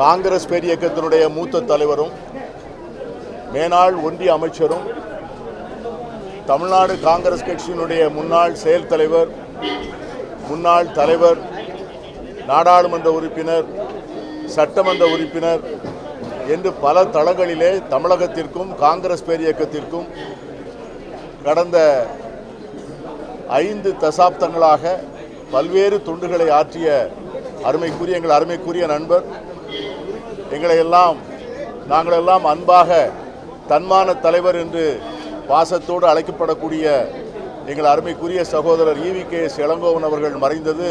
காங்கிரஸ் பேரியக்கத்தினுடைய மூத்த தலைவரும் மேனாள் ஒன்றிய அமைச்சரும் தமிழ்நாடு காங்கிரஸ் கட்சியினுடைய முன்னாள் செயல் தலைவர், முன்னாள் தலைவர், நாடாளுமன்ற உறுப்பினர், சட்டமன்ற உறுப்பினர் என்று பல தளங்களிலே தமிழகத்திற்கும் காங்கிரஸ் பேரியக்கத்திற்கும் கடந்த 5 தசாப்தங்களாக பல்வேறு தொண்டுகளை ஆற்றிய எங்கள் அருமைக்குரிய நண்பர், நாங்களெல்லாம் அன்பாக தன்மான தலைவர் என்று பாசத்தோடு அழைக்கப்படக்கூடிய எங்கள் அருமைக்குரிய சகோதரர் EVKS இளங்கோவன் அவர்கள் மறைந்தது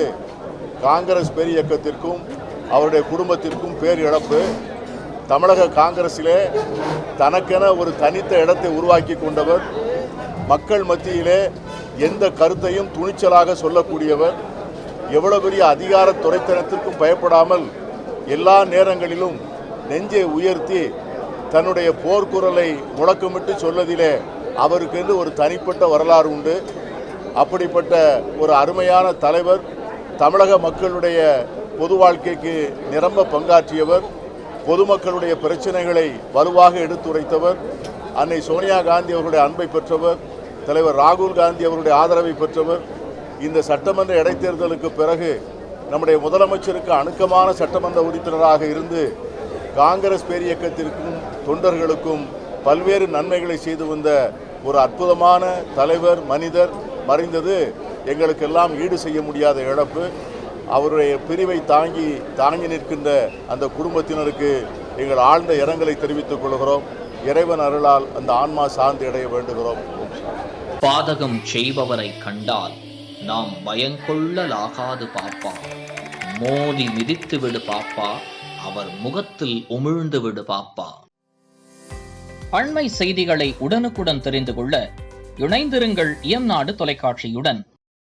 காங்கிரஸ் பேரியக்கத்திற்கும் அவருடைய குடும்பத்திற்கும் பேரிழப்பு. தமிழக காங்கிரஸிலே தனக்கென ஒரு தனித்த இடத்தை உருவாக்கி கொண்டவர், மக்கள் மத்தியிலே எந்த கருத்தையும் துணிச்சலாக சொல்லக்கூடியவர், எவ்வளவு பெரிய அதிகார துரைத்தனத்திற்கும் பயப்படாமல் எல்லா நேரங்களிலும் நெஞ்சை உயர்த்தி தன்னுடைய போர்க்குரலை முழக்கமிட்டு சொல்லதிலே அவருக்கென்று ஒரு தனிப்பட்ட வரலாறு உண்டு. அப்படிப்பட்ட ஒரு அருமையான தலைவர், தமிழக மக்களுடைய பொது வாழ்க்கைக்கு நிரம்ப பங்காற்றியவர், பொதுமக்களுடைய பிரச்சனைகளை வலுவாக எடுத்துரைத்தவர், அன்னை சோனியா காந்தி அவர்களுடைய அன்பை பெற்றவர், தலைவர் ராகுல் காந்தி அவருடைய ஆதரவை பெற்றவர். இந்த சட்டமன்ற இடைத்தேர்தலுக்கு பிறகு நம்முடைய முதலமைச்சருக்கு அணுக்கமான சட்டமன்ற உறுப்பினராக இருந்து காங்கிரஸ் பேரியக்கத்திற்கும் தொண்டர்களுக்கும் பல்வேறு நன்மைகளை செய்து வந்த ஒரு அற்புதமான தலைவர், மனிதர் மறைந்தது எங்களுக்கெல்லாம் ஈடு செய்ய முடியாத இழப்பு. அவருடைய பிரிவை தாங்கி நிற்கின்ற அந்த குடும்பத்தினருக்கு எங்கள் ஆழ்ந்த இரங்கலை தெரிவித்துக் கொள்கிறோம். இறைவன் அருளால் அந்த ஆன்மா சார்ந்து அடைய வேண்டுகிறோம். பாதகம் செய்பவரை கண்டால் நாம் பயங்கொள்ளலாகாது பாப்பா, மோதி மிதித்து விடு பாப்பா, அவர் முகத்தில் உமிழ்ந்து விடு பாப்பா. அண்மை செய்திகளை உடனுக்குடன் தெரிந்து கொள்ள இணைந்திருங்கள் இயம்நாடு தொலைக்காட்சியுடன்.